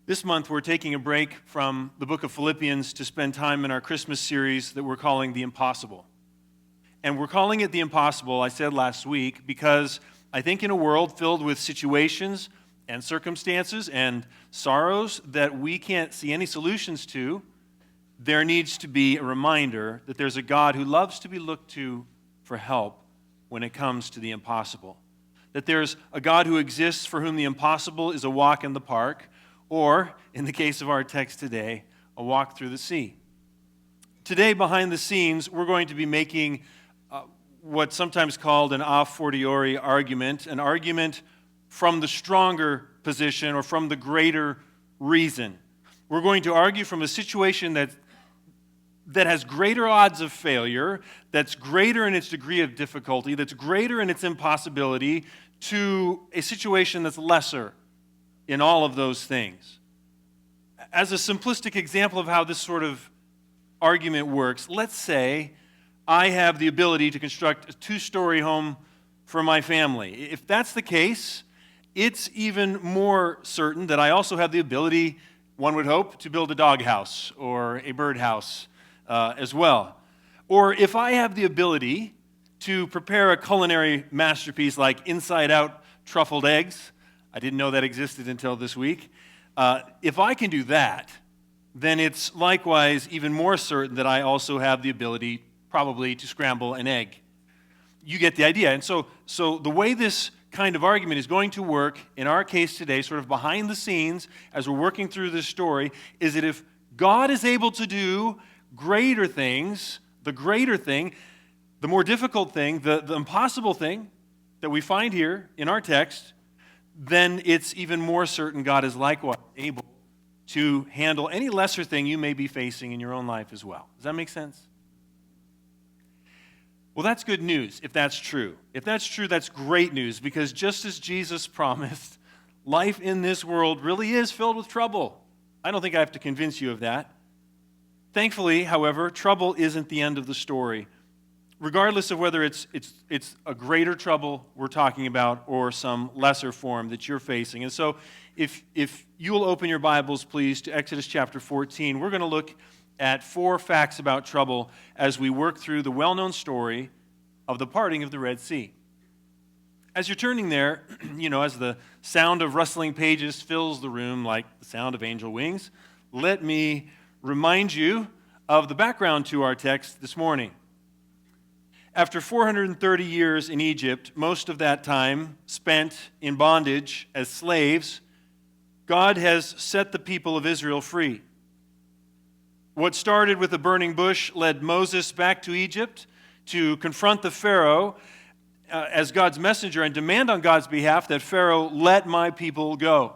This month, we're taking a break from the book of Philippians to spend time in our Christmas series that we're calling The Impossible. And we're calling it The Impossible, I said last week, because I think in a world filled with situations and circumstances and sorrows that we can't see any solutions to, there needs to be a reminder that there's a God who loves to be looked to for help when it comes to the impossible. That there's a God who exists for whom the impossible is a walk in the park, or, in the case of our text today, a walk through the sea. Today, behind the scenes, we're going to be making what's sometimes called an a fortiori argument, an argument from the stronger position or from the greater reason. We're going to argue from a situation that has greater odds of failure, that's greater in its degree of difficulty, that's greater in its impossibility, to a situation that's lesser in all of those things. As a simplistic example of how this sort of argument works, let's say I have the ability to construct a two-story home for my family. If that's the case, it's even more certain that I also have the ability, one would hope, to build a doghouse or a birdhouse as well. Or if I have the ability to prepare a culinary masterpiece like inside-out truffled eggs, I didn't know that existed until this week. If I can do that, then it's likewise even more certain that I also have the ability probably to scramble an egg. You get the idea. And so the way this kind of argument is going to work in our case today, sort of behind the scenes as we're working through this story, is that if God is able to do greater things, the greater thing, the more difficult thing, the impossible thing that we find here in our text, then it's even more certain God is likewise able to handle any lesser thing you may be facing in your own life as well. Does that make sense? Well, that's good news if that's true. If that's true, that's great news, because just as Jesus promised, life in this world really is filled with trouble. I don't think I have to convince you of that. Thankfully, however, trouble isn't the end of the story, regardless of whether it's a greater trouble we're talking about or some lesser form that you're facing. And so if you'll open your Bibles, please, to Exodus chapter 14, we're going to look at 4 facts about trouble as we work through the well-known story of the parting of the Red Sea. As you're turning there, as the sound of rustling pages fills the room like the sound of angel wings, let me remind you of the background to our text this morning. After 430 years in Egypt, most of that time spent in bondage as slaves, God has set the people of Israel free. What started with a burning bush led Moses back to Egypt to confront the Pharaoh as God's messenger and demand on God's behalf that Pharaoh let my people go.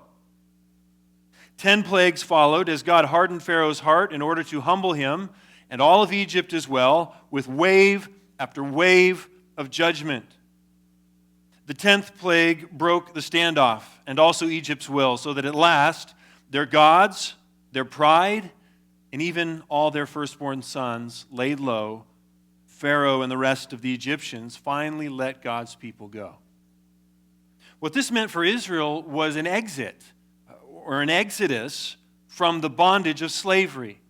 10 plagues followed as God hardened Pharaoh's heart in order to humble him and all of Egypt as well, with wave after wave of judgment. The 10th plague broke the standoff and also Egypt's will, so that at last their gods, their pride, and even all their firstborn sons laid low. Pharaoh and the rest of the Egyptians finally let God's people go. What this meant for Israel was an exit, or an exodus, from the bondage of slavery.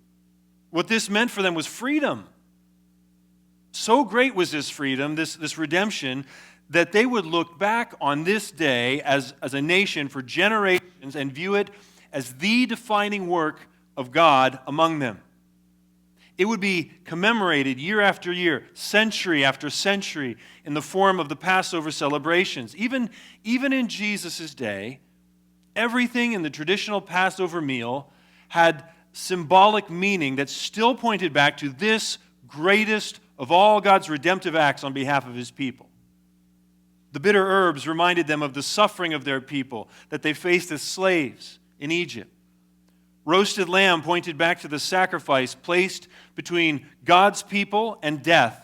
What this meant for them was freedom. So great was this freedom, this redemption, that they would look back on this day as a nation for generations and view it as the defining work of God among them. It would be commemorated year after year, century after century, in the form of the Passover celebrations. Even in Jesus' day, everything in the traditional Passover meal had symbolic meaning that still pointed back to this greatest of all God's redemptive acts on behalf of his people. The bitter herbs reminded them of the suffering of their people that they faced as slaves in Egypt. Roasted lamb pointed back to the sacrifice placed between God's people and death.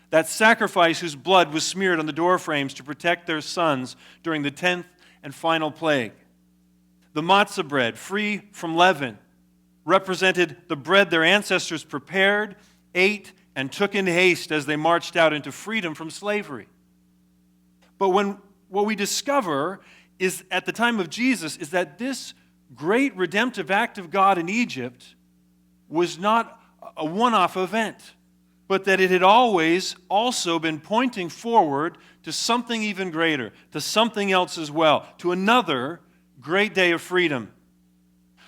That sacrifice whose blood was smeared on the doorframes to protect their sons during the 10th and final plague. The matzah bread, free from leaven, represented the bread their ancestors prepared, ate, and took in haste as they marched out into freedom from slavery. But what we discover is at the time of Jesus is that this great redemptive act of God in Egypt was not a one-off event, but that it had always also been pointing forward to something even greater, to something else as well, to another great day of freedom.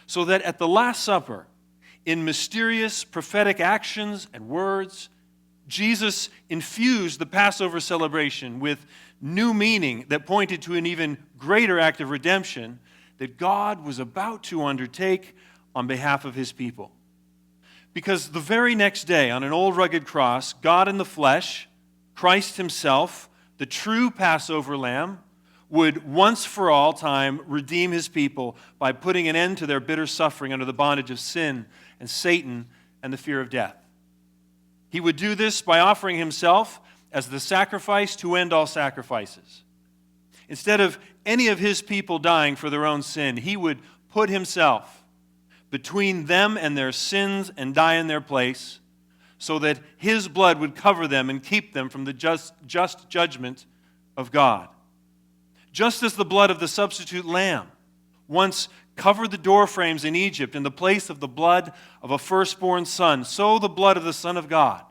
So that at the Last Supper, in mysterious prophetic actions and words, Jesus infused the Passover celebration with new meaning that pointed to an even greater act of redemption that God was about to undertake on behalf of his people. Because the very next day, on an old rugged cross, God in the flesh, Christ himself, the true Passover lamb, would once for all time redeem his people by putting an end to their bitter suffering under the bondage of sin and Satan and the fear of death. He would do this by offering himself as the sacrifice to end all sacrifices. Instead of any of his people dying for their own sin, he would put himself between them and their sins and die in their place, so that his blood would cover them and keep them from the just judgment of God. Just as the blood of the substitute lamb once covered the doorframes in Egypt in the place of the blood of a firstborn son, so the blood of the Son of God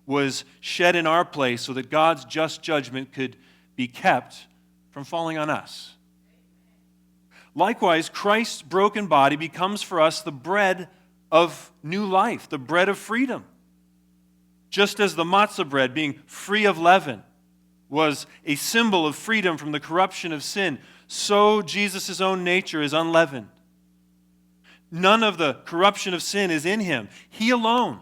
was shed in our place so that God's just judgment could be kept from falling on us. Likewise, Christ's broken body becomes for us the bread of new life, the bread of freedom. Just as the matzah bread, being free of leaven, was a symbol of freedom from the corruption of sin, so Jesus' own nature is unleavened. None of the corruption of sin is in him. He alone,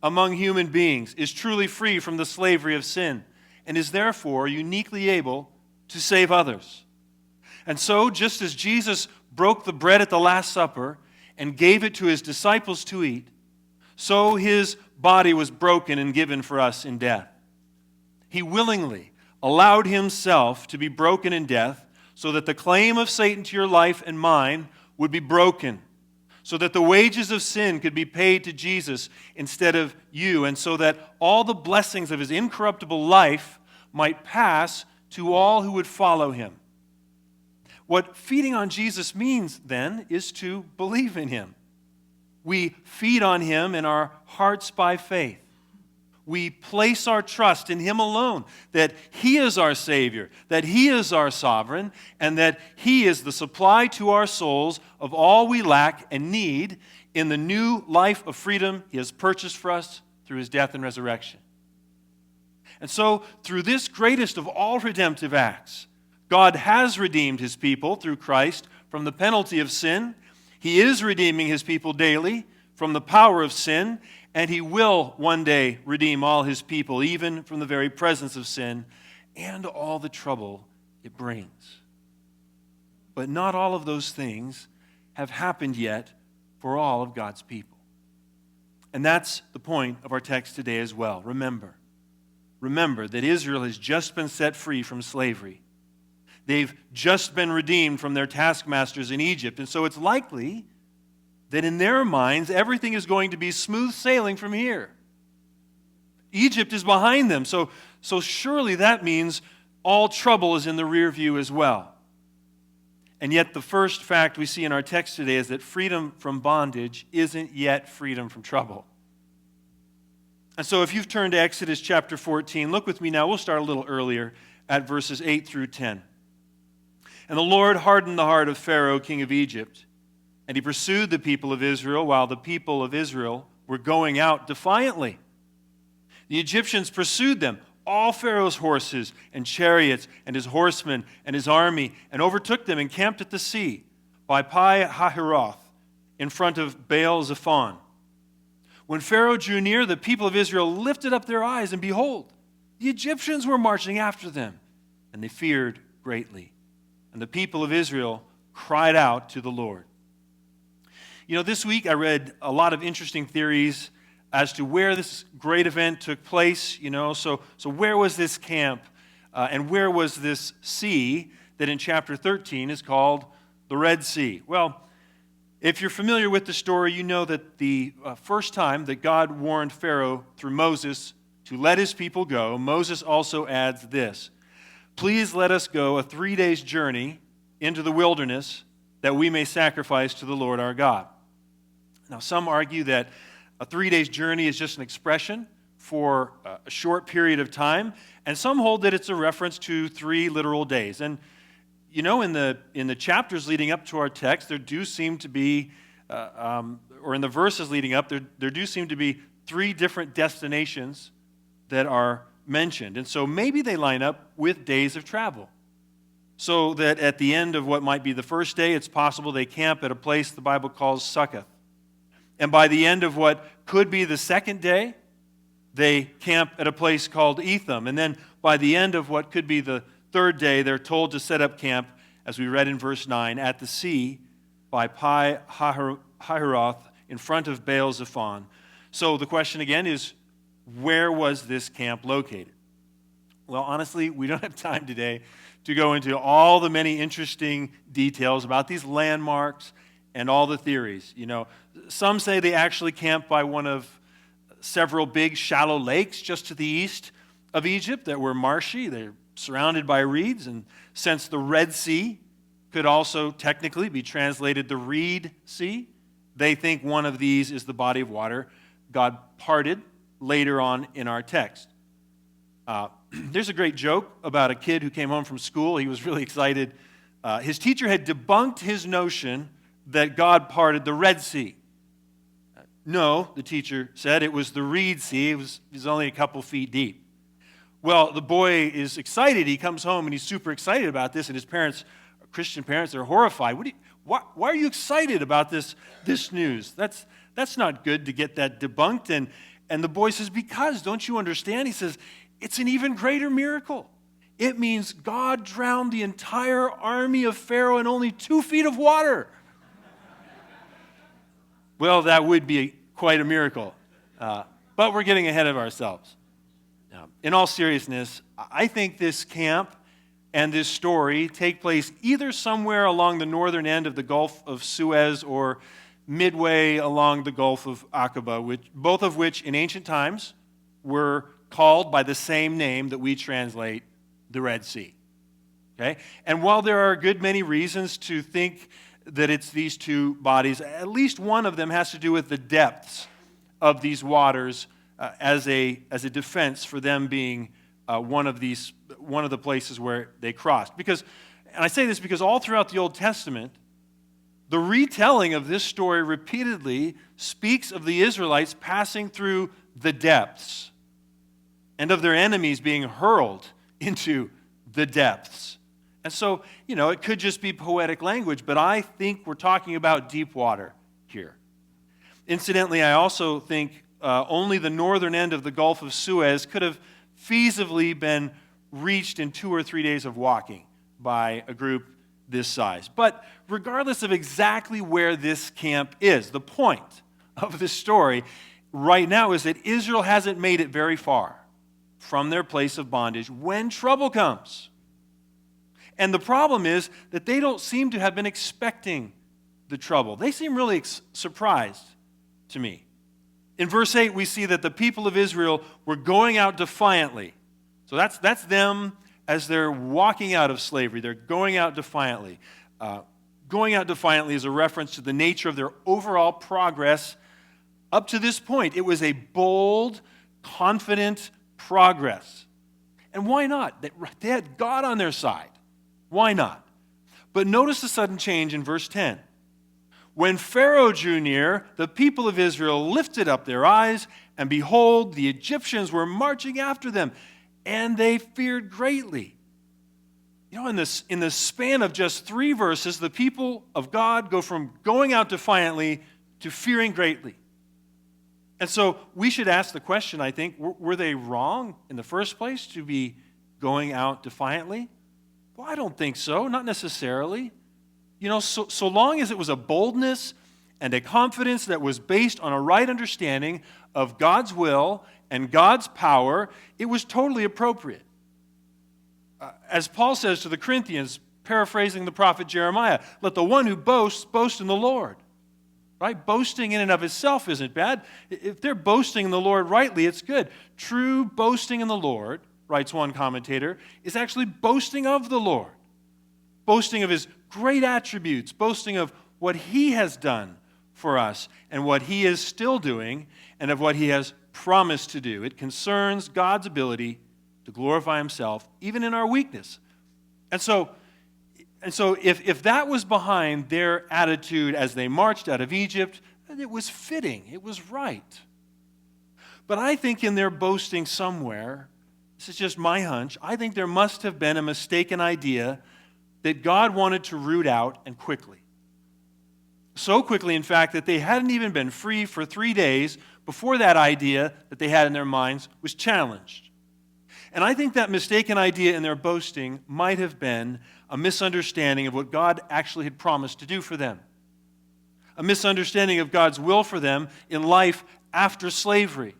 among human beings, is truly free from the slavery of sin and is therefore uniquely able to save others. And so, just as Jesus broke the bread at the Last Supper and gave it to his disciples to eat, so his body was broken and given for us in death. He willingly allowed himself to be broken in death so that the claim of Satan to your life and mine would be broken, so that the wages of sin could be paid to Jesus instead of you, and so that all the blessings of his incorruptible life might pass to all who would follow him. What feeding on Jesus means, then, is to believe in him. We feed on him in our hearts by faith. We place our trust in him alone, that he is our Savior, that he is our sovereign, and that he is the supply to our souls of all we lack and need in the new life of freedom he has purchased for us through his death and resurrection. And so, through this greatest of all redemptive acts, God has redeemed his people through Christ from the penalty of sin. He is redeeming his people daily from the power of sin, and he will one day redeem all his people, even from the very presence of sin and all the trouble it brings. But not all of those things have happened yet for all of God's people. And that's the point of our text today as well. Remember that Israel has just been set free from slavery. They've just been redeemed from their taskmasters in Egypt. And so it's likely that in their minds, everything is going to be smooth sailing from here. Egypt is behind them. So surely that means all trouble is in the rear view as well. And yet the first fact we see in our text today is that freedom from bondage isn't yet freedom from trouble. And so if you've turned to Exodus chapter 14, look with me now. We'll start a little earlier at verses 8 through 10. And the Lord hardened the heart of Pharaoh, king of Egypt, and he pursued the people of Israel while the people of Israel were going out defiantly. The Egyptians pursued them, all Pharaoh's horses and chariots and his horsemen and his army, and overtook them and camped at the sea by Pi-hahiroth in front of Baal-zephon. When Pharaoh drew near, the people of Israel lifted up their eyes, and behold, the Egyptians were marching after them, and they feared greatly. And the people of Israel cried out to the Lord. You know, this week I read a lot of interesting theories as to where this great event took place. So where was this camp and where was this sea that in chapter 13 is called the Red Sea? Well, if you're familiar with the story, you know that the first time that God warned Pharaoh through Moses to let his people go, Moses also adds this: "Please let us go a 3 days' journey into the wilderness that we may sacrifice to the Lord our God. Now, some argue that a 3 days journey is just an expression for a short period of time, and some hold that it's a reference to 3 literal days. And you know, in the chapters leading up to our text, there do seem to be, or in the verses leading up, there do seem to be 3 different destinations that are mentioned. And so maybe they line up with days of travel. So that at the end of what might be the first day, it's possible they camp at a place the Bible calls Succoth. And by the end of what could be the second day, they camp at a place called Etham. And then by the end of what could be the third day, they're told to set up camp, as we read in verse 9, at the sea by Pi Hahiroth in front of Baal Zephon. So the question again is, where was this camp located? Well, honestly, we don't have time today to go into all the many interesting details about these landmarks and all the theories. You know, some say they actually camped by one of several big shallow lakes just to the east of Egypt that were marshy. They're surrounded by reeds, and since the Red Sea could also technically be translated the Reed Sea, they think one of these is the body of water God parted later on in our text. There's a great joke about a kid who came home from school. He was really excited. His teacher had debunked his notion that God parted the Red Sea. No, the teacher said, it was the Reed Sea. It was only a couple feet deep. Well, the boy is excited. He comes home and he's super excited about this, and his parents, Christian parents, are horrified. Why are you excited about this news? That's not good to get that debunked. And the boy says, because, don't you understand? He says, it's an even greater miracle. It means God drowned the entire army of Pharaoh in only 2 feet of water. Well, that would be quite a miracle. But we're getting ahead of ourselves. In all seriousness, I think this camp and this story take place either somewhere along the northern end of the Gulf of Suez or midway along the Gulf of Aqaba, both of which in ancient times were called by the same name that we translate the Red Sea. Okay? And while there are a good many reasons to think that it's these 2 bodies, at least one of them has to do with the depths of these waters as a defense for them being one of the places where they crossed. And I say this because all throughout the Old Testament, the retelling of this story repeatedly speaks of the Israelites passing through the depths and of their enemies being hurled into the depths. And so, you know, it could just be poetic language, but I think we're talking about deep water here. Incidentally, I also think only the northern end of the Gulf of Suez could have feasibly been reached in 2 or 3 days of walking by a group this size. But regardless of exactly where this camp is, the point of this story right now is that Israel hasn't made it very far from their place of bondage when trouble comes. And the problem is that they don't seem to have been expecting the trouble. They seem really surprised to me. In verse 8, we see that the people of Israel were going out defiantly. So that's them as they're walking out of slavery. They're going out defiantly. Going out defiantly is a reference to the nature of their overall progress up to this point. It was a bold, confident progress. And why not? They had God on their side. Why not? But notice the sudden change in verse 10. When Pharaoh drew near, the people of Israel lifted up their eyes, and behold, the Egyptians were marching after them, and they feared greatly. You know, in the span of just 3 verses, the people of God go from going out defiantly to fearing greatly. And so we should ask the question, I think, were they wrong in the first place to be going out defiantly? Well, I don't think so, not necessarily. You know, so long as it was a boldness and a confidence that was based on a right understanding of God's will and God's power, it was totally appropriate. As Paul says to the Corinthians, paraphrasing the prophet Jeremiah, let the one who boasts boast in the Lord. Right? Boasting in and of itself isn't bad. If they're boasting in the Lord rightly, it's good. True boasting in the Lord, writes one commentator, is actually boasting of the Lord. Boasting of his great attributes, boasting of what he has done for us and what he is still doing and of what he has promised to do. It concerns God's ability to glorify himself even in our weakness. And so if that was behind their attitude as they marched out of Egypt, it was fitting, it was right. But I think in their boasting somewhere, this is just my hunch, I think there must have been a mistaken idea that God wanted to root out, and quickly. So quickly, in fact, that they hadn't even been free for 3 days before that idea that they had in their minds was challenged. And I think that mistaken idea in their boasting might have been a misunderstanding of what God actually had promised to do for them. A misunderstanding of God's will for them in life after slavery.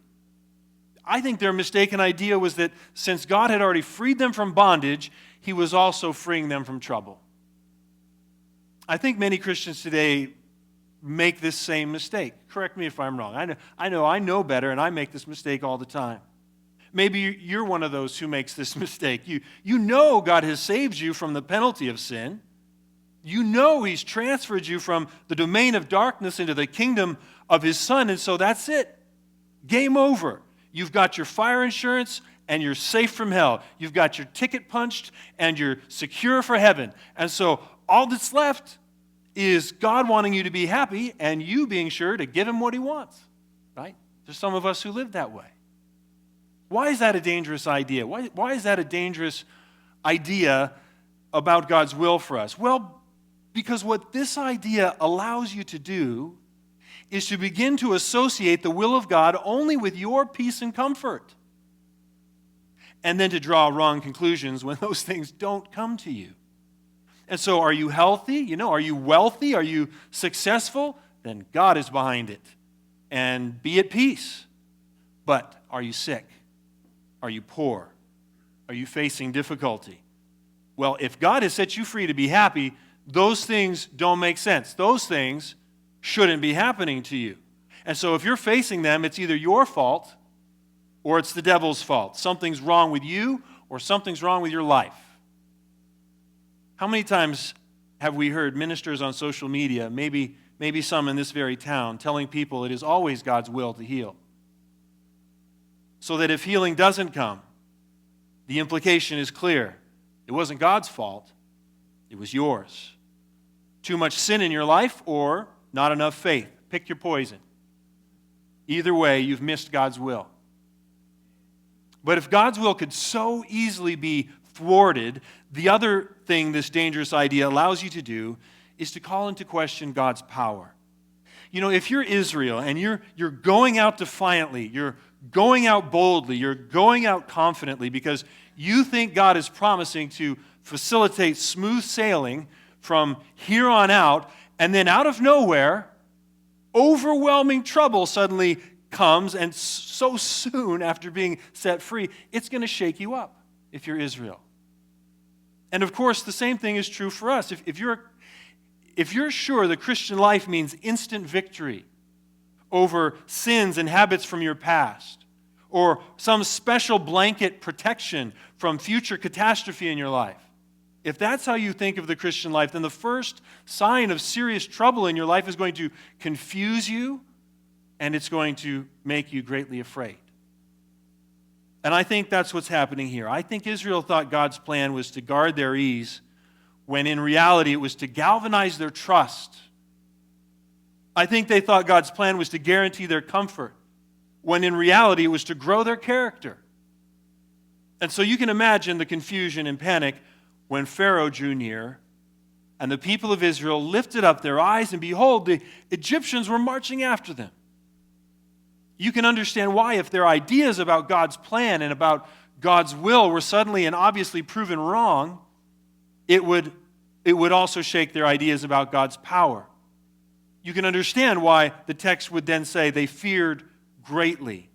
I think their mistaken idea was that since God had already freed them from bondage, he was also freeing them from trouble. I think many Christians today make this same mistake. Correct me if I'm wrong. I know better, and I make this mistake all the time. Maybe you're one of those who makes this mistake. You know God has saved you from the penalty of sin. You know he's transferred you from the domain of darkness into the kingdom of his Son, and so that's it. Game over. You've got your fire insurance, and you're safe from hell. You've got your ticket punched, and you're secure for heaven. And so all that's left is God wanting you to be happy and you being sure to give him what he wants, right? There's some of us who live that way. Why is that a dangerous idea? Why is that a dangerous idea about God's will for us? Well, because what this idea allows you to do is to begin to associate the will of God only with your peace and comfort, and then to draw wrong conclusions when those things don't come to you. And so are you healthy? Are you wealthy? Are you successful? Then God is behind it. And be at peace. But are you sick? Are you poor? Are you facing difficulty? Well, if God has set you free to be happy, those things don't make sense. Those things shouldn't be happening to you. And so if you're facing them, it's either your fault or it's the devil's fault. Something's wrong with you or something's wrong with your life. How many times have we heard ministers on social media, maybe some in this very town, telling people it is always God's will to heal? So that if healing doesn't come, the implication is clear. It wasn't God's fault, it was yours. Too much sin in your life or not enough faith. Pick your poison. Either way, you've missed God's will. But if God's will could so easily be thwarted, the other thing this dangerous idea allows you to do is to call into question God's power. If you're Israel and you're going out defiantly, you're going out boldly, you're going out confidently because you think God is promising to facilitate smooth sailing from here on out, and then out of nowhere, overwhelming trouble suddenly comes, and so soon after being set free, it's going to shake you up if you're Israel. And of course, the same thing is true for us. If you're sure the Christian life means instant victory over sins and habits from your past, or some special blanket protection from future catastrophe in your life, if that's how you think of the Christian life, then the first sign of serious trouble in your life is going to confuse you, and it's going to make you greatly afraid. And I think that's what's happening here. I think Israel thought God's plan was to guard their ease, when in reality it was to galvanize their trust. I think they thought God's plan was to guarantee their comfort, when in reality it was to grow their character. And so you can imagine the confusion and panic when Pharaoh drew near, and the people of Israel lifted up their eyes, and behold, the Egyptians were marching after them. You can understand why, if their ideas about God's plan and about God's will were suddenly and obviously proven wrong, it would also shake their ideas about God's power. You can understand why the text would then say they feared greatly.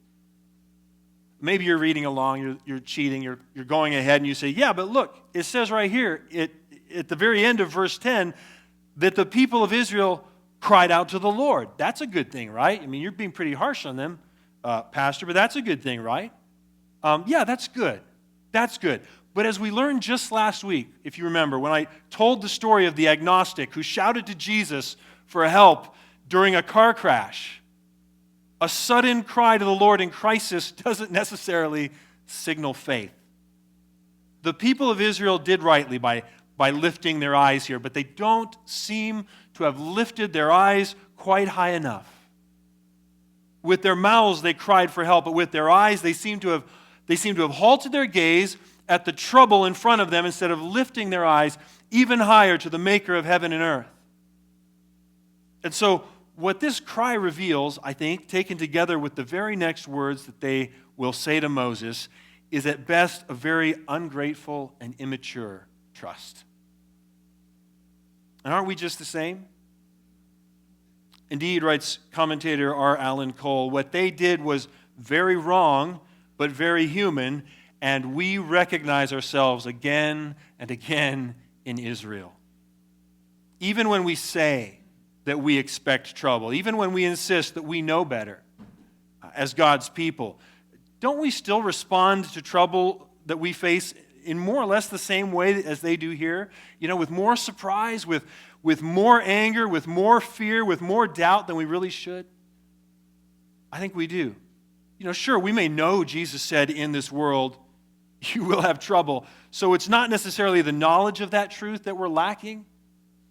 Maybe you're reading along, you're cheating, you're going ahead, and you say, yeah, but look, it says right here, at the very end of verse 10, that the people of Israel cried out to the Lord. That's a good thing, right? I mean, you're being pretty harsh on them, Pastor, but that's a good thing, right? Yeah, that's good. That's good. But as we learned just last week, if you remember, when I told the story of the agnostic who shouted to Jesus for help during a car crash, a sudden cry to the Lord in crisis doesn't necessarily signal faith. The people of Israel did rightly by lifting their eyes here, but they don't seem to have lifted their eyes quite high enough. With their mouths they cried for help, but with their eyes they seem to have halted their gaze at the trouble in front of them instead of lifting their eyes even higher to the maker of heaven and earth. And so what this cry reveals, I think, taken together with the very next words that they will say to Moses, is at best a very ungrateful and immature trust. And aren't we just the same? Indeed, writes commentator R. Alan Cole, what they did was very wrong, but very human, and we recognize ourselves again and again in Israel. Even when we say that we expect trouble, even when we insist that we know better as God's people, don't we still respond to trouble that we face in more or less the same way as they do here? You know, with more surprise, with more anger, with more fear, with more doubt than we really should? I think we do. You know, sure, we may know Jesus said in this world, you will have trouble. So it's not necessarily the knowledge of that truth that we're lacking,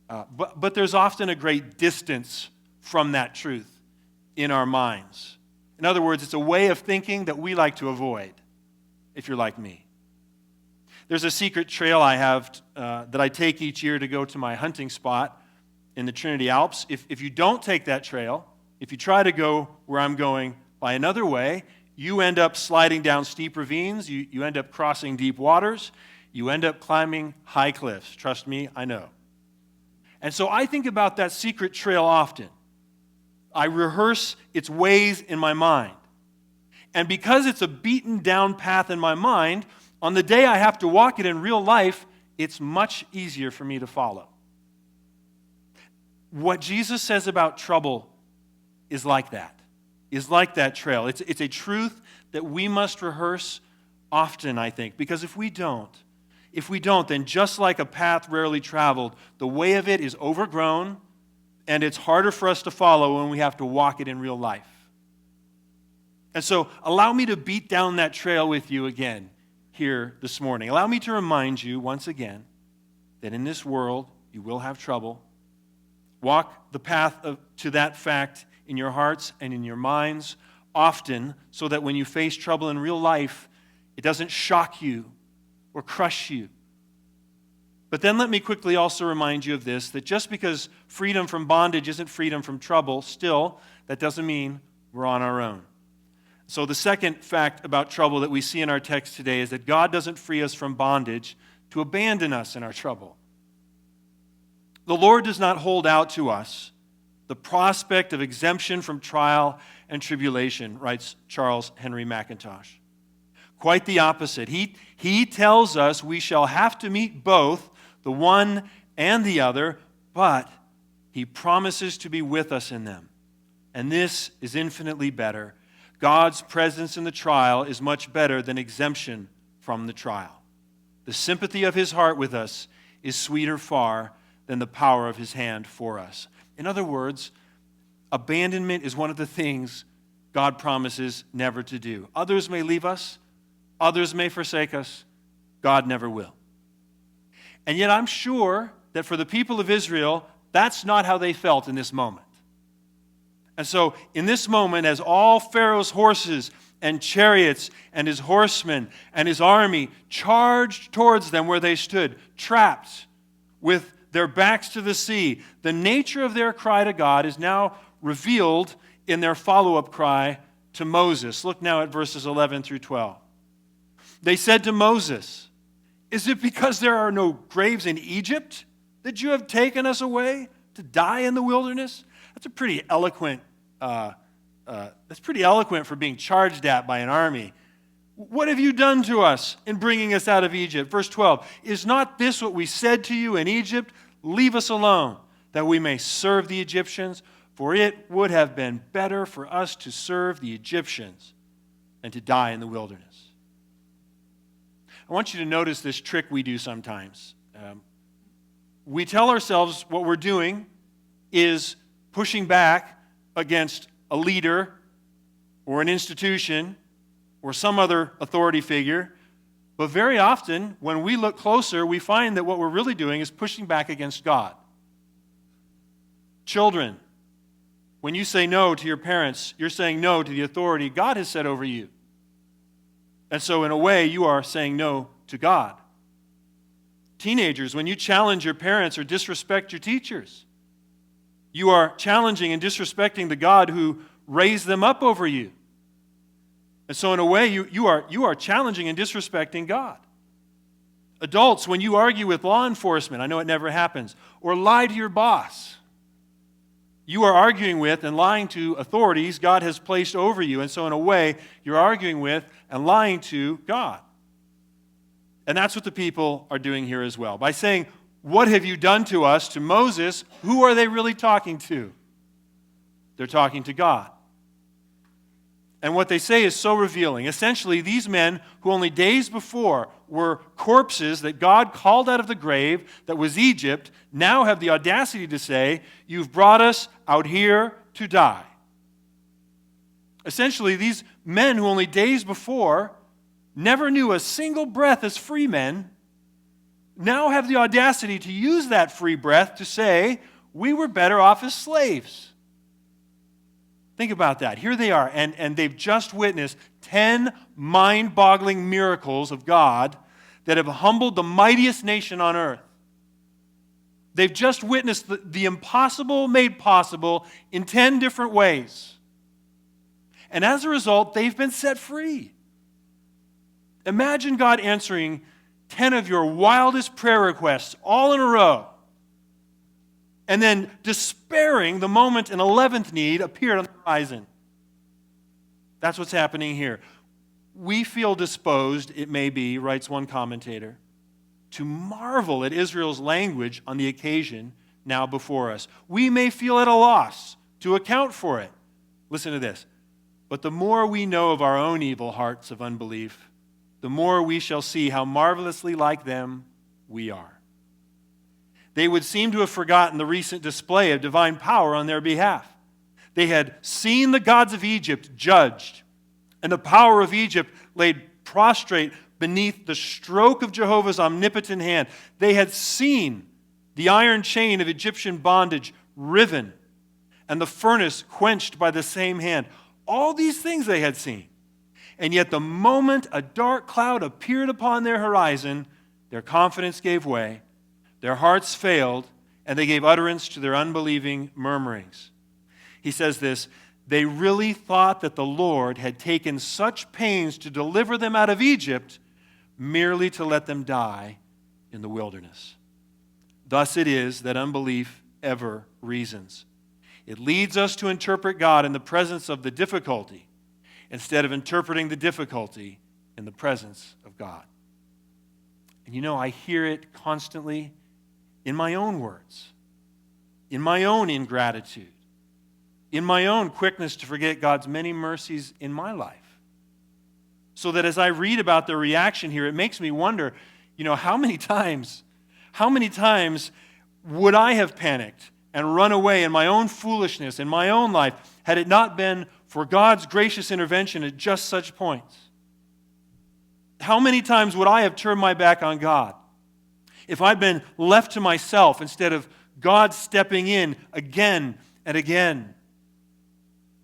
but there's often a great distance from that truth in our minds. In other words, it's a way of thinking that we like to avoid, if you're like me. There's a secret trail I have that I take each year to go to my hunting spot in the Trinity Alps. If you don't take that trail, if you try to go where I'm going by another way, you end up sliding down steep ravines, you end up crossing deep waters, you end up climbing high cliffs. Trust me, I know. And so I think about that secret trail often. I rehearse its ways in my mind. And because it's a beaten down path in my mind, on the day I have to walk it in real life, it's much easier for me to follow. What Jesus says about trouble is like that trail. It's a truth that we must rehearse often, I think, because if we don't, then just like a path rarely traveled, the way of it is overgrown, and it's harder for us to follow when we have to walk it in real life. And so allow me to beat down that trail with you again here this morning. Allow me to remind you once again that in this world you will have trouble. Walk the path to that fact in your hearts and in your minds often so that when you face trouble in real life, it doesn't shock you or crush you. But then let me quickly also remind you of this, that just because freedom from bondage isn't freedom from trouble, still, that doesn't mean we're on our own. So the second fact about trouble that we see in our text today is that God doesn't free us from bondage to abandon us in our trouble. The Lord does not hold out to us the prospect of exemption from trial and tribulation, writes Charles Henry McIntosh. Quite the opposite. He tells us we shall have to meet both, the one and the other, but he promises to be with us in them. And this is infinitely better. God's presence in the trial is much better than exemption from the trial. The sympathy of his heart with us is sweeter far than the power of his hand for us. In other words, abandonment is one of the things God promises never to do. Others may leave us, others may forsake us, God never will. And yet I'm sure that for the people of Israel, that's not how they felt in this moment. And so in this moment, as all Pharaoh's horses and chariots and his horsemen and his army charged towards them where they stood, trapped with their backs to the sea, the nature of their cry to God is now revealed in their follow-up cry to Moses. Look now at verses 11 through 12. They said to Moses, "Is it because there are no graves in Egypt that you have taken us away to die in the wilderness?" That's pretty eloquent for being charged at by an army. "What have you done to us in bringing us out of Egypt?" Verse 12, "Is not this what we said to you in Egypt? Leave us alone, that we may serve the Egyptians, for it would have been better for us to serve the Egyptians than to die in the wilderness." I want you to notice this trick we do sometimes. We tell ourselves what we're doing is pushing back against a leader or an institution or some other authority figure. But very often, when we look closer, we find that what we're really doing is pushing back against God. Children, when you say no to your parents, you're saying no to the authority God has set over you. And so in a way, you are saying no to God. Teenagers, when you challenge your parents or disrespect your teachers, you are challenging and disrespecting the God who raised them up over you. And so in a way, you are challenging and disrespecting God. Adults, when you argue with law enforcement, I know it never happens, or lie to your boss, you are arguing with and lying to authorities God has placed over you. And so in a way, you're arguing with and lying to God. And that's what the people are doing here as well. By saying, "What have you done to us?" to Moses, who are they really talking to? They're talking to God. And what they say is so revealing. Essentially, these men who only days before were corpses that God called out of the grave, that was Egypt, now have the audacity to say, "You've brought us out here to die." Essentially, these men who only days before never knew a single breath as free men, now have the audacity to use that free breath to say, "We were better off as slaves." Think about that. Here they are, and they've just witnessed 10 mind-boggling miracles of God that have humbled the mightiest nation on earth. They've just witnessed the impossible made possible in 10 different ways. And as a result, they've been set free. Imagine God answering 10 of your wildest prayer requests all in a row, and then despairing the moment an 11th need appeared on the horizon. That's what's happening here. We feel disposed, it may be, writes one commentator, to marvel at Israel's language on the occasion now before us. We may feel at a loss to account for it. Listen to this. But the more we know of our own evil hearts of unbelief, the more we shall see how marvelously like them we are. They would seem to have forgotten the recent display of divine power on their behalf. They had seen the gods of Egypt judged, and the power of Egypt laid prostrate beneath the stroke of Jehovah's omnipotent hand. They had seen the iron chain of Egyptian bondage riven, and the furnace quenched by the same hand. All these things they had seen. And yet the moment a dark cloud appeared upon their horizon, their confidence gave way, their hearts failed, and they gave utterance to their unbelieving murmurings. He says this, "They really thought that the Lord had taken such pains to deliver them out of Egypt merely to let them die in the wilderness." Thus it is that unbelief ever reasons. It leads us to interpret God in the presence of the difficulty instead of interpreting the difficulty in the presence of God. And you know, I hear it constantly in my own words, in my own ingratitude, in my own quickness to forget God's many mercies in my life. So that as I read about the reaction here, it makes me wonder, how many times would I have panicked and run away in my own foolishness, in my own life, had it not been for God's gracious intervention at just such points? How many times would I have turned my back on God if I'd been left to myself instead of God stepping in again and again?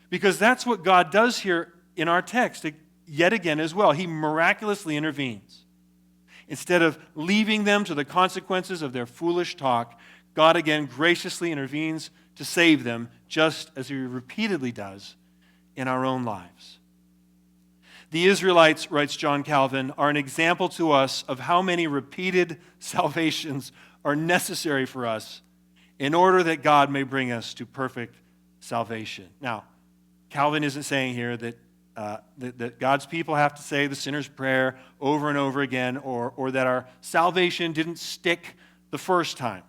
Because that's what God does here in our text yet again as well. He miraculously intervenes. Instead of leaving them to the consequences of their foolish talk, God again graciously intervenes to save them, just as He repeatedly does in our own lives. The Israelites, writes John Calvin, are an example to us of how many repeated salvations are necessary for us in order that God may bring us to perfect salvation. Now, Calvin isn't saying here that God's people have to say the sinner's prayer over and over again, or that our salvation didn't stick the first time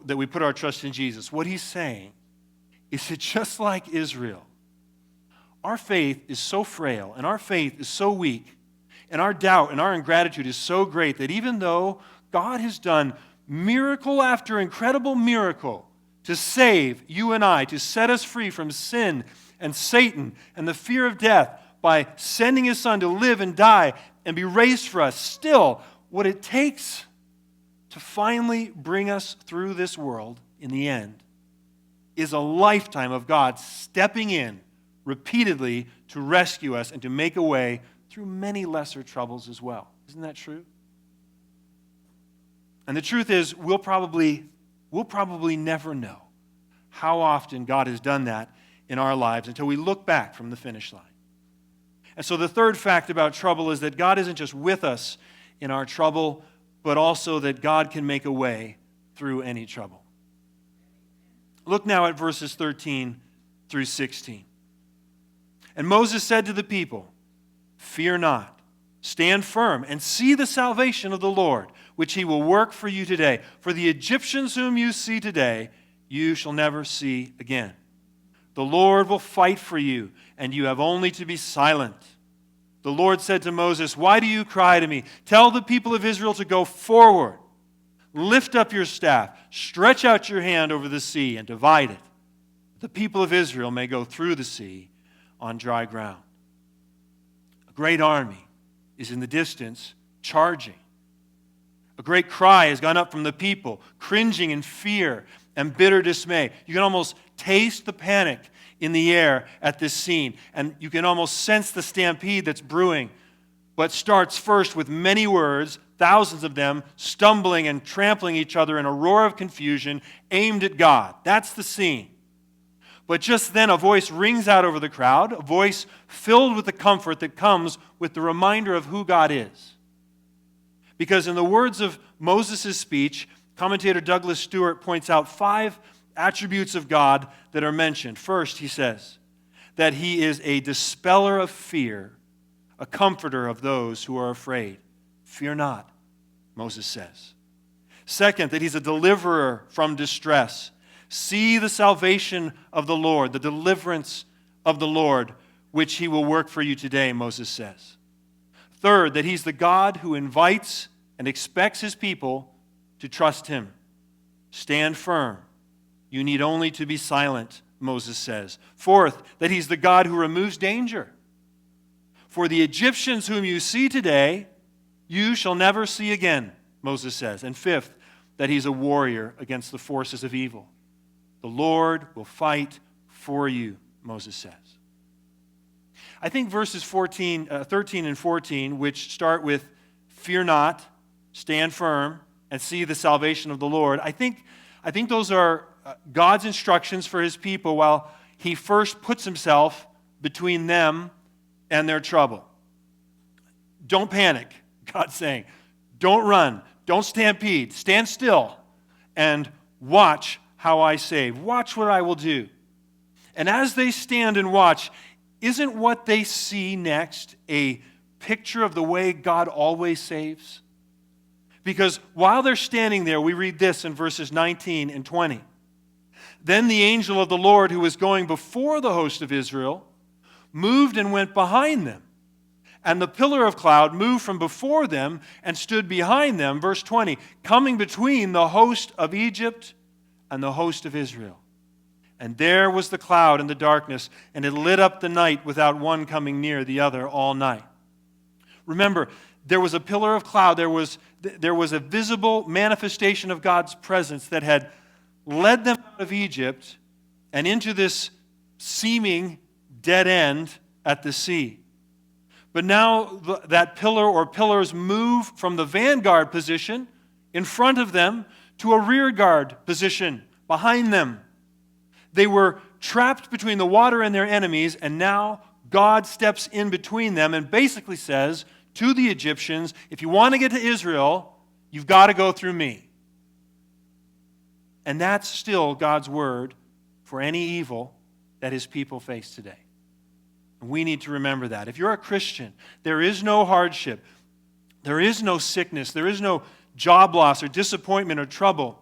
that we put our trust in Jesus. What he's saying is that just like Israel, our faith is so frail and our faith is so weak, And our doubt and our ingratitude is so great that even though God has done miracle after incredible miracle to save you and I, to set us free from sin and Satan and the fear of death by sending His Son to live and die and be raised for us, still, what it takes to finally bring us through this world in the end is a lifetime of God stepping in repeatedly to rescue us and to make a way through many lesser troubles as well. Isn't that true? And the truth is, we'll probably never know how often God has done that in our lives until we look back from the finish line. And so the third fact about trouble is that God isn't just with us in our trouble, but also that God can make a way through any trouble. Look now at verses 13 through 16. And Moses said to the people, "Fear not, stand firm, and see the salvation of the Lord, which He will work for you today. For the Egyptians whom you see today, you shall never see again. The Lord will fight for you, and you have only to be silent." The Lord said to Moses, "Why do you cry to me? Tell the people of Israel to go forward. Lift up your staff, stretch out your hand over the sea, and divide it. The people of Israel may go through the sea on dry ground." A great army is in the distance, charging. A great cry has gone up from the people, cringing in fear and bitter dismay. You can almost taste the panic in the air at this scene, and you can almost sense the stampede that's brewing. But starts first with many words, thousands of them, stumbling and trampling each other in a roar of confusion aimed at God. That's the scene. But just then a voice rings out over the crowd, a voice filled with the comfort that comes with the reminder of who God is. Because in the words of Moses' speech, commentator Douglas Stewart points out 5 attributes of God that are mentioned. First, he says that He is a dispeller of fear, a comforter of those who are afraid. Fear not, Moses says. Second, that He's a deliverer from distress. See the salvation of the Lord, the deliverance of the Lord, which He will work for you today, Moses says. Third, that He's the God who invites and expects His people to trust Him. Stand firm. You need only to be silent, Moses says. Fourth, that He's the God who removes danger. For the Egyptians whom you see today, you shall never see again, Moses says. And fifth, that He's a warrior against the forces of evil. The Lord will fight for you, Moses says. I think verses 13 and 14, which start with, "Fear not, stand firm, and see the salvation of the Lord," I think those are God's instructions for His people while He first puts Himself between them and their trouble. Don't panic, God's saying. Don't run. Don't stampede. Stand still and watch how I save. Watch what I will do. And as they stand and watch, isn't what they see next a picture of the way God always saves? Because while they're standing there, we read this in verses 19 and 20. Then the angel of the Lord, who was going before the host of Israel, moved and went behind them. And the pillar of cloud moved from before them and stood behind them, verse 20, coming between the host of Egypt and the host of Israel. And there was the cloud and the darkness, and it lit up the night without one coming near the other all night. Remember, there was a pillar of cloud. There was a visible manifestation of God's presence that had led them out of Egypt and into this seeming dead end at the sea. But now that pillar or pillars move from the vanguard position in front of them to a rear guard position behind them. They were trapped between the water and their enemies, and now God steps in between them and basically says to the Egyptians, if you want to get to Israel, you've got to go through me. And that's still God's word for any evil that His people face today. And we need to remember that. If you're a Christian, there is no hardship, there is no sickness, there is no job loss or disappointment or trouble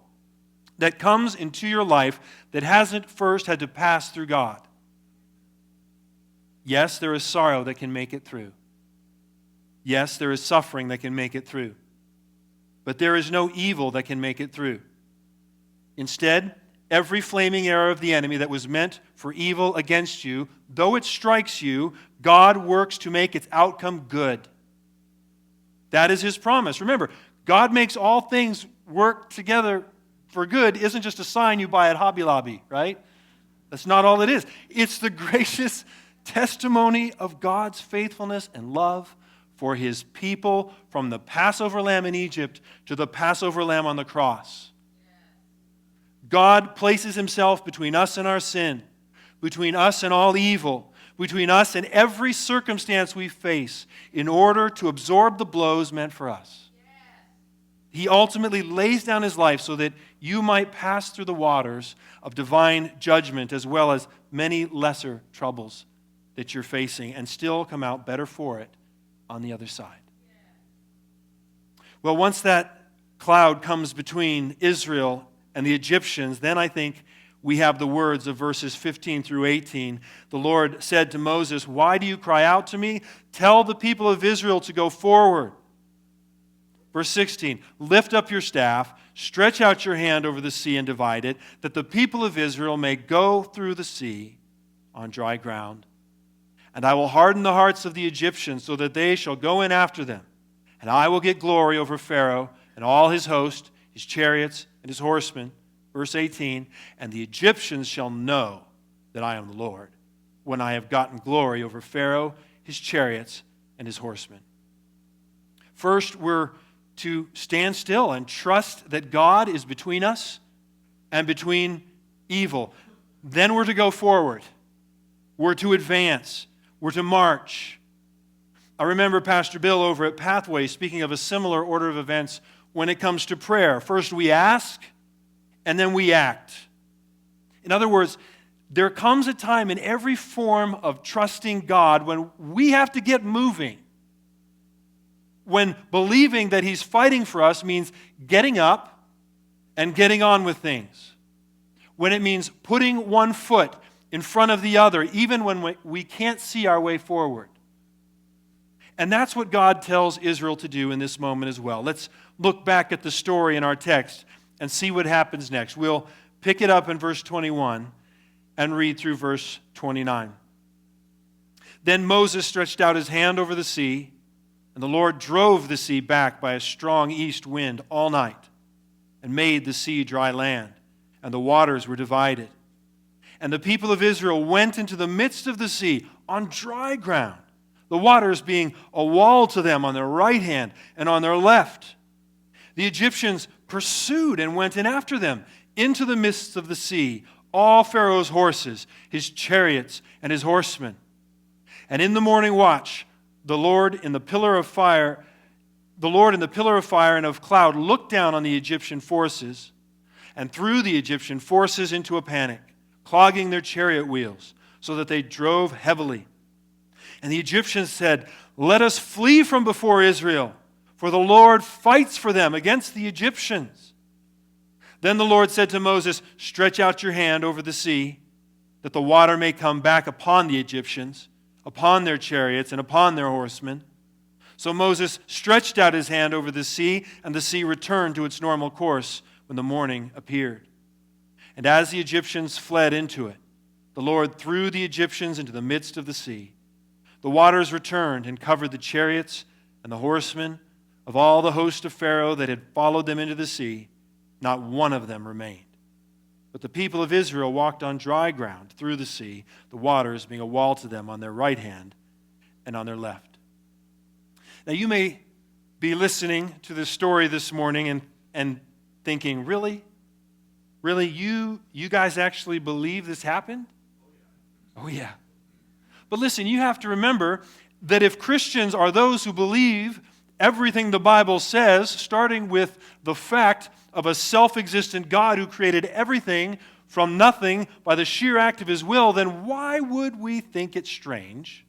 that comes into your life that hasn't first had to pass through God. Yes, there is sorrow that can make it through. Yes, there is suffering that can make it through. But there is no evil that can make it through. Instead, every flaming arrow of the enemy that was meant for evil against you, though it strikes you, God works to make its outcome good. That is His promise. Remember, God makes all things work together for good isn't just a sign you buy at Hobby Lobby, right? That's not all it is. It's the gracious testimony of God's faithfulness and love for His people from the Passover lamb in Egypt to the Passover lamb on the cross. God places Himself between us and our sin, between us and all evil, between us and every circumstance we face in order to absorb the blows meant for us. He ultimately lays down His life so that you might pass through the waters of divine judgment as well as many lesser troubles that you're facing and still come out better for it on the other side. Well, once that cloud comes between Israel and the Egyptians, then I think we have the words of verses 15 through 18. The Lord said to Moses, "Why do you cry out to me? Tell the people of Israel to go forward." Verse 16, "Lift up your staff, stretch out your hand over the sea and divide it, that the people of Israel may go through the sea on dry ground. And I will harden the hearts of the Egyptians so that they shall go in after them. And I will get glory over Pharaoh and all his host, his chariots and his horsemen." Verse 18, "And the Egyptians shall know that I am the Lord, when I have gotten glory over Pharaoh, his chariots, and his horsemen." First, we're to stand still and trust that God is between us and between evil. Then we're to go forward. We're to advance. We're to march. I remember Pastor Bill over at Pathway speaking of a similar order of events when it comes to prayer. First we ask, and then we act. In other words, there comes a time in every form of trusting God when we have to get moving. When believing that He's fighting for us means getting up and getting on with things. When it means putting one foot in front of the other, even when we can't see our way forward. And that's what God tells Israel to do in this moment as well. Let's look back at the story in our text and see what happens next. We'll pick it up in verse 21 and read through verse 29. "Then Moses stretched out his hand over the sea, and the Lord drove the sea back by a strong east wind all night, and made the sea dry land, and the waters were divided. And the people of Israel went into the midst of the sea on dry ground, the waters being a wall to them on their right hand and on their left. The Egyptians pursued and went in after them into the midst of the sea, all Pharaoh's horses, his chariots, and his horsemen. And in the morning watch, the Lord in the pillar of fire and of cloud looked down on the Egyptian forces and threw the Egyptian forces into a panic, clogging their chariot wheels, so that they drove heavily. And the Egyptians said, 'Let us flee from before Israel, for the Lord fights for them against the Egyptians.' Then the Lord said to Moses, 'Stretch out your hand over the sea, that the water may come back upon the Egyptians, upon their chariots, and upon their horsemen.' So Moses stretched out his hand over the sea, and the sea returned to its normal course when the morning appeared. And as the Egyptians fled into it, the Lord threw the Egyptians into the midst of the sea. The waters returned and covered the chariots and the horsemen of all the host of Pharaoh that had followed them into the sea. Not one of them remained. But the people of Israel walked on dry ground through the sea, the waters being a wall to them on their right hand and on their left." Now you may be listening to this story this morning and thinking, really? Really, you guys actually believe this happened? Oh yeah. But listen, you have to remember that if Christians are those who believe everything the Bible says, starting with the fact of a self-existent God who created everything from nothing by the sheer act of His will, then why would we think it strange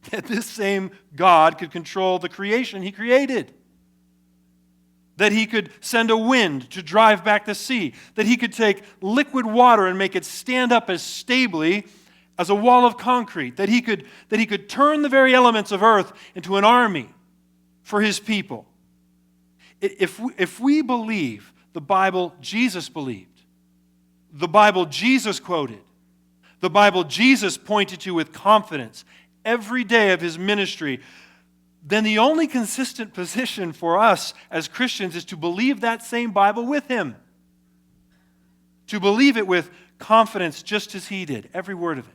that this same God could control the creation He created? That He could send a wind to drive back the sea, that He could take liquid water and make it stand up as stably as a wall of concrete, that He could turn the very elements of earth into an army for his people. If we believe the Bible Jesus believed, the Bible Jesus quoted, the Bible Jesus pointed to with confidence every day of his ministry, then the only consistent position for us as Christians is to believe that same Bible with him. To believe it with confidence just as he did, every word of it.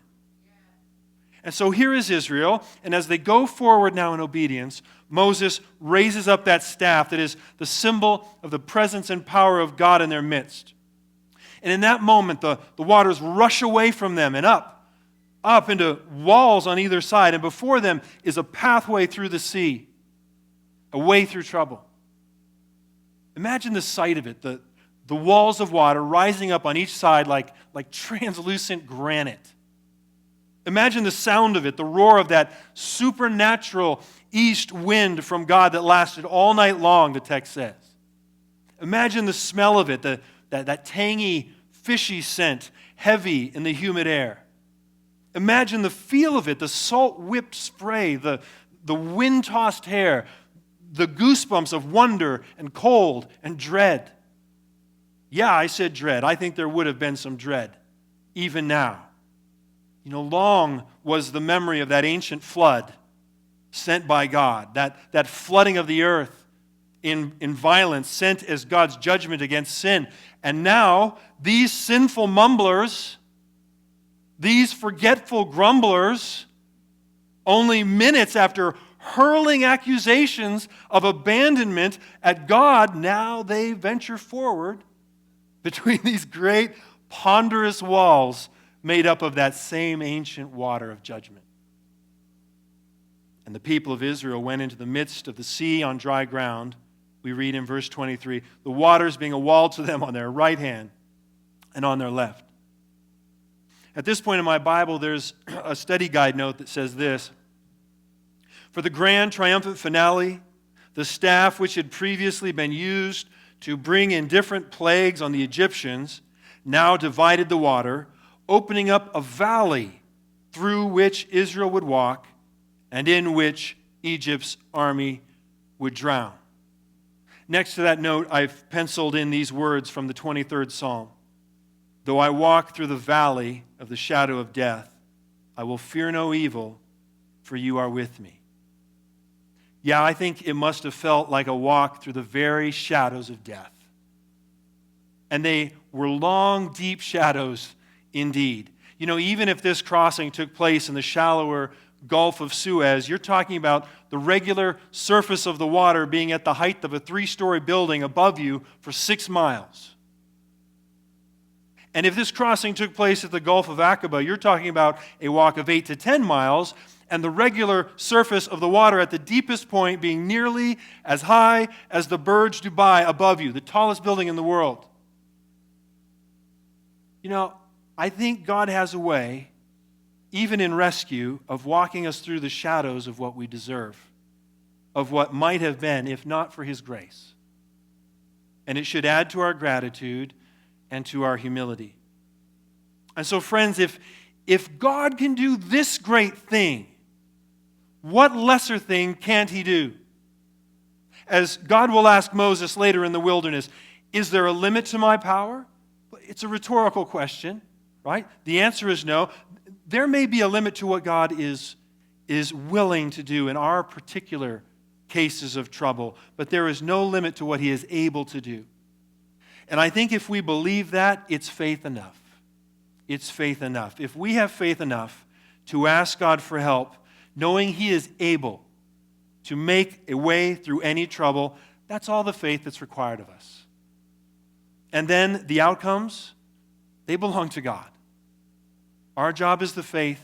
And so here is Israel, and as they go forward now in obedience, Moses raises up that staff that is the symbol of the presence and power of God in their midst. And in that moment, the waters rush away from them and up into walls on either side, and before them is a pathway through the sea, a way through trouble. Imagine the sight of it, the walls of water rising up on each side like translucent granite. Imagine the sound of it, the roar of that supernatural east wind from God that lasted all night long, the text says. Imagine the smell of it, that tangy, fishy scent, heavy in the humid air. Imagine the feel of it, the salt-whipped spray, the wind-tossed hair, the goosebumps of wonder and cold and dread. Yeah, I said dread. I think there would have been some dread, even now. Long was the memory of that ancient flood sent by God, that flooding of the earth in violence sent as God's judgment against sin. And now, these sinful mumblers, these forgetful grumblers, only minutes after hurling accusations of abandonment at God, now they venture forward between these great ponderous walls made up of that same ancient water of judgment. And the people of Israel went into the midst of the sea on dry ground. We read in verse 23, the waters being a wall to them on their right hand and on their left. At this point in my Bible, there's a study guide note that says this: for the grand triumphant finale, the staff which had previously been used to bring in different plagues on the Egyptians now divided the water, opening up a valley through which Israel would walk and in which Egypt's army would drown. Next to that note, I've penciled in these words from the 23rd Psalm. Though I walk through the valley of the shadow of death, I will fear no evil, for you are with me. Yeah, I think it must have felt like a walk through the very shadows of death. And they were long, deep shadows indeed. Even if this crossing took place in the shallower Gulf of Suez, you're talking about the regular surface of the water being at the height of a 3-story building above you for 6 miles. And if this crossing took place at the Gulf of Aqaba, you're talking about a walk of 8 to 10 miles, and the regular surface of the water at the deepest point being nearly as high as the Burj Dubai above you, the tallest building in the world. I think God has a way, even in rescue, of walking us through the shadows of what we deserve, of what might have been if not for his grace. And it should add to our gratitude and to our humility. And so, friends, if God can do this great thing, what lesser thing can't he do? As God will ask Moses later in the wilderness, is there a limit to my power? It's a rhetorical question, right? The answer is no. There may be a limit to what God is willing to do in our particular cases of trouble, but there is no limit to what he is able to do. And I think if we believe that, it's faith enough. It's faith enough. If we have faith enough to ask God for help, knowing he is able to make a way through any trouble, that's all the faith that's required of us. And then the outcomes, they belong to God. Our job is the faith.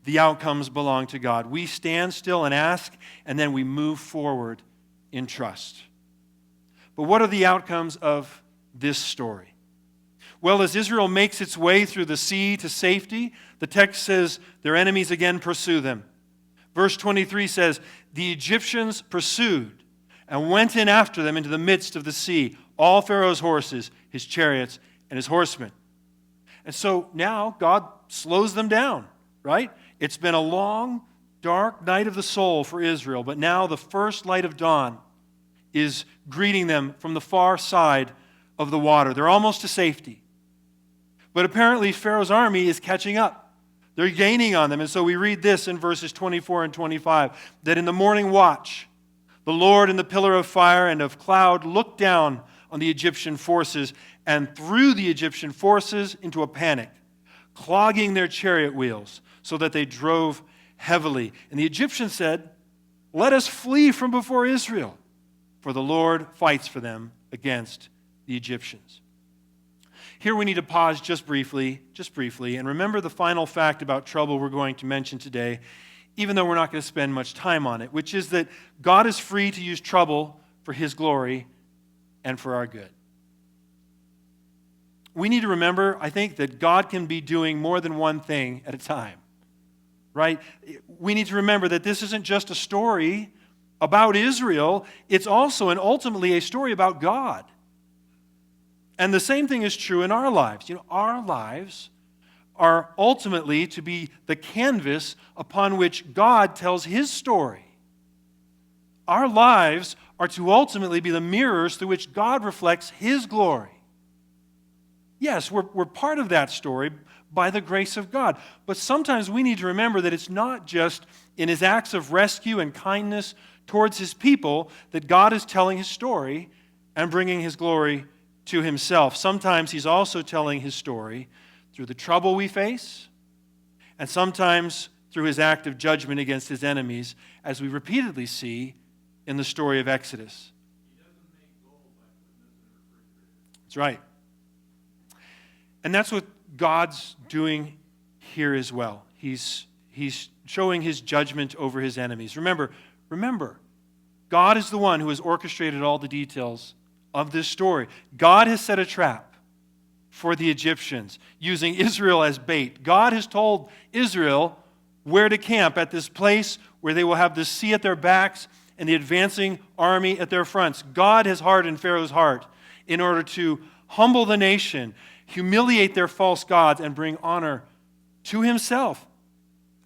The outcomes belong to God. We stand still and ask, and then we move forward in trust. But what are the outcomes of this story? Well, as Israel makes its way through the sea to safety, the text says their enemies again pursue them. Verse 23 says, the Egyptians pursued and went in after them into the midst of the sea, all Pharaoh's horses, his chariots, and his horsemen. And so now God slows them down, right? It's been a long, dark night of the soul for Israel, but now the first light of dawn is greeting them from the far side of the water. They're almost to safety. But apparently Pharaoh's army is catching up. They're gaining on them. And so we read this in verses 24 and 25, that in the morning watch, the Lord in the pillar of fire and of cloud looked down on the Egyptian forces and threw the Egyptian forces into a panic, clogging their chariot wheels so that they drove heavily. And the Egyptians said, "Let us flee from before Israel, for the Lord fights for them against the Egyptians." Here we need to pause just briefly, and remember the final fact about trouble we're going to mention today, even though we're not going to spend much time on it, which is that God is free to use trouble for His glory and for our good. We need to remember, I think, that God can be doing more than one thing at a time, right? We need to remember that this isn't just a story about Israel, it's also and ultimately a story about God. And the same thing is true in our lives. Our lives are ultimately to be the canvas upon which God tells His story. Our lives are to ultimately be the mirrors through which God reflects His glory. Yes, we're part of that story by the grace of God. But sometimes we need to remember that it's not just in His acts of rescue and kindness towards His people that God is telling His story and bringing His glory to Himself. Sometimes He's also telling His story through the trouble we face, and sometimes through His act of judgment against His enemies, as we repeatedly see in the story of Exodus. That's right. And that's what God's doing here as well. He's showing His judgment over His enemies. Remember, God is the one who has orchestrated all the details of this story. God has set a trap for the Egyptians, using Israel as bait. God has told Israel where to camp at this place where they will have the sea at their backs and the advancing army at their fronts. God has hardened Pharaoh's heart in order to humble the nation, humiliate their false gods, and bring honor to Himself.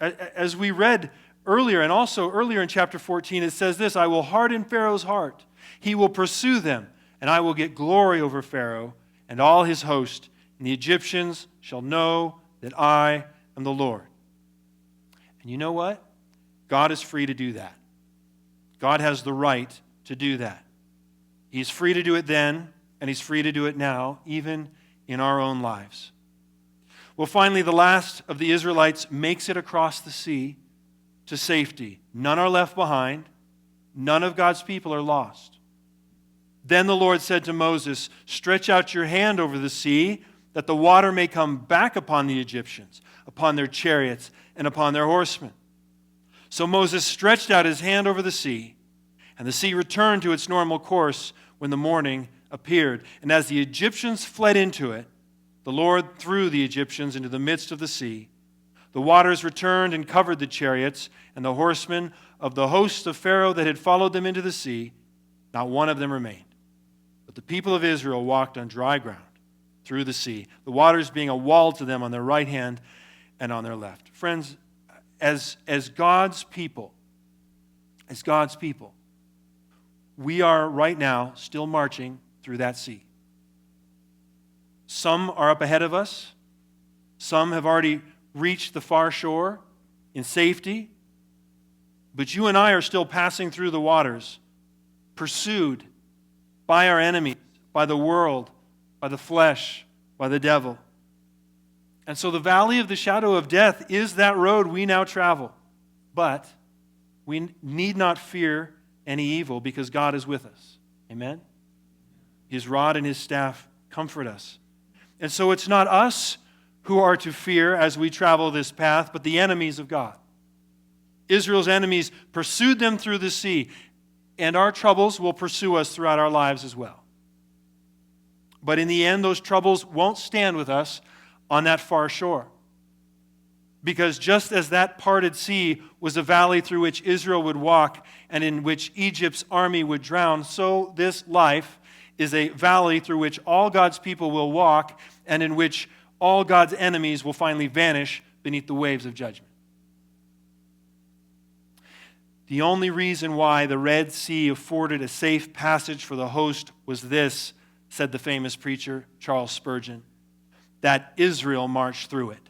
As we read earlier, and also earlier in chapter 14, it says this, "I will harden Pharaoh's heart. He will pursue them, and I will get glory over Pharaoh and all his host, and the Egyptians shall know that I am the Lord." And you know what? God is free to do that. God has the right to do that. He's free to do it then, and He's free to do it now, even in our own lives. Well, finally, the last of the Israelites makes it across the sea to safety. None are left behind. None of God's people are lost. Then the Lord said to Moses, "Stretch out your hand over the sea, that the water may come back upon the Egyptians, upon their chariots, and upon their horsemen." So Moses stretched out his hand over the sea, and the sea returned to its normal course when the morning appeared. And as the Egyptians fled into it, the Lord threw the Egyptians into the midst of the sea. The waters returned and covered the chariots and the horsemen of the host of Pharaoh that had followed them into the sea. Not one of them remained. But the people of Israel walked on dry ground through the sea, the waters being a wall to them on their right hand and on their left. Friends, as God's people, we are right now still marching through that sea. Some are up ahead of us. Some have already reached the far shore in safety. But you and I are still passing through the waters, pursued by our enemies, by the world, by the flesh, by the devil. And so the valley of the shadow of death is that road we now travel. But we need not fear any evil because God is with us. Amen? His rod and His staff comfort us. And so it's not us who are to fear as we travel this path, but the enemies of God. Israel's enemies pursued them through the sea, and our troubles will pursue us throughout our lives as well. But in the end, those troubles won't stand with us on that far shore. Because just as that parted sea was a valley through which Israel would walk and in which Egypt's army would drown, so this life is a valley through which all God's people will walk and in which all God's enemies will finally vanish beneath the waves of judgment. The only reason why the Red Sea afforded a safe passage for the host was this, said the famous preacher Charles Spurgeon, that Israel marched through it.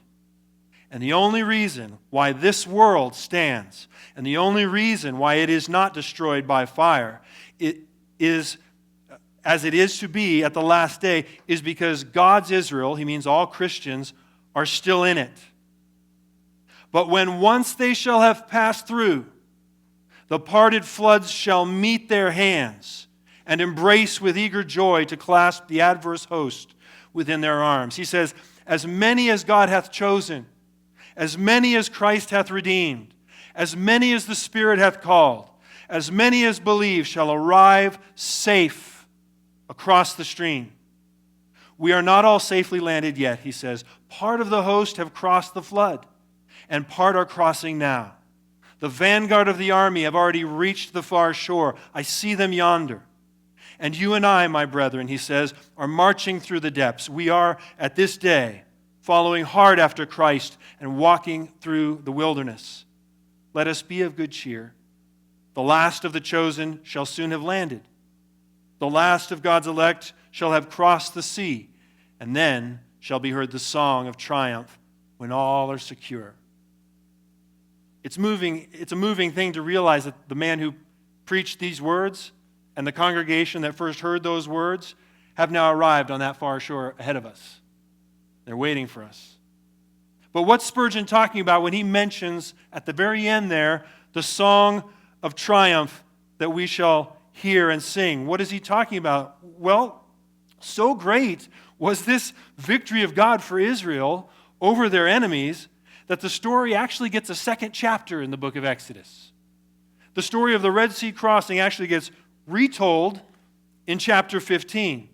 And the only reason why this world stands, and the only reason why it is not destroyed by fire, it is as it is to be at the last day, is because God's Israel, he means all Christians, are still in it. But when once they shall have passed through, the parted floods shall meet their hands and embrace with eager joy to clasp the adverse host within their arms. He says, as many as God hath chosen, as many as Christ hath redeemed, as many as the Spirit hath called, as many as believe shall arrive safe across the stream. We are not all safely landed yet, he says. Part of the host have crossed the flood, and part are crossing now. The vanguard of the army have already reached the far shore. I see them yonder. And you and I, my brethren, he says, are marching through the depths. We are, at this day, following hard after Christ and walking through the wilderness. Let us be of good cheer. The last of the chosen shall soon have landed. The last of God's elect shall have crossed the sea, and then shall be heard the song of triumph when all are secure. It's a moving thing to realize that the man who preached these words and the congregation that first heard those words have now arrived on that far shore ahead of us. They're waiting for us. But what's Spurgeon talking about when he mentions at the very end there the song of triumph that we shall hear and sing? What is he talking about? Well, so great was this victory of God for Israel over their enemies that the story actually gets a second chapter in the book of Exodus. The story of the Red Sea crossing actually gets retold in chapter 15.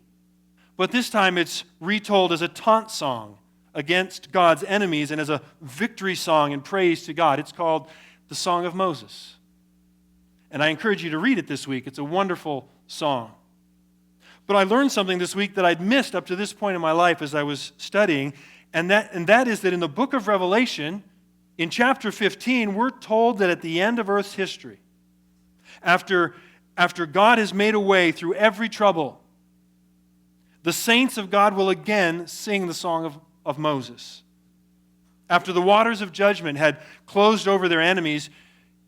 But this time it's retold as a taunt song against God's enemies and as a victory song and praise to God. It's called the Song of Moses. And I encourage you to read it this week. It's a wonderful song. But I learned something this week that I'd missed up to this point in my life as I was studying, and that is that in the book of Revelation, in chapter 15, we're told that at the end of Earth's history, after God has made a way through every trouble, the saints of God will again sing the song of Moses. After the waters of judgment had closed over their enemies,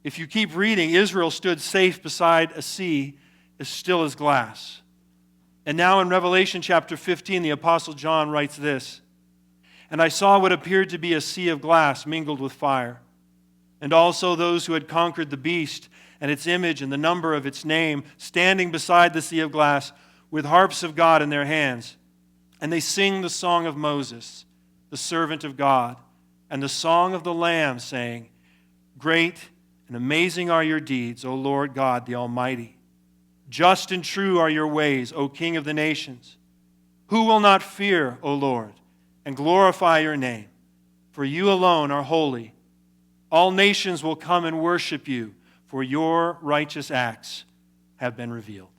if you keep reading, Israel stood safe beside a sea as still as glass. And now in Revelation chapter 15, the Apostle John writes this, "And I saw what appeared to be a sea of glass mingled with fire, and also those who had conquered the beast and its image and the number of its name, standing beside the sea of glass with harps of God in their hands. And they sing the song of Moses, the servant of God, and the song of the Lamb, saying, Great and amazing are your deeds, O Lord God the Almighty. Just and true are your ways, O King of the nations. Who will not fear, O Lord, and glorify your name? For you alone are holy. All nations will come and worship you, for your righteous acts have been revealed."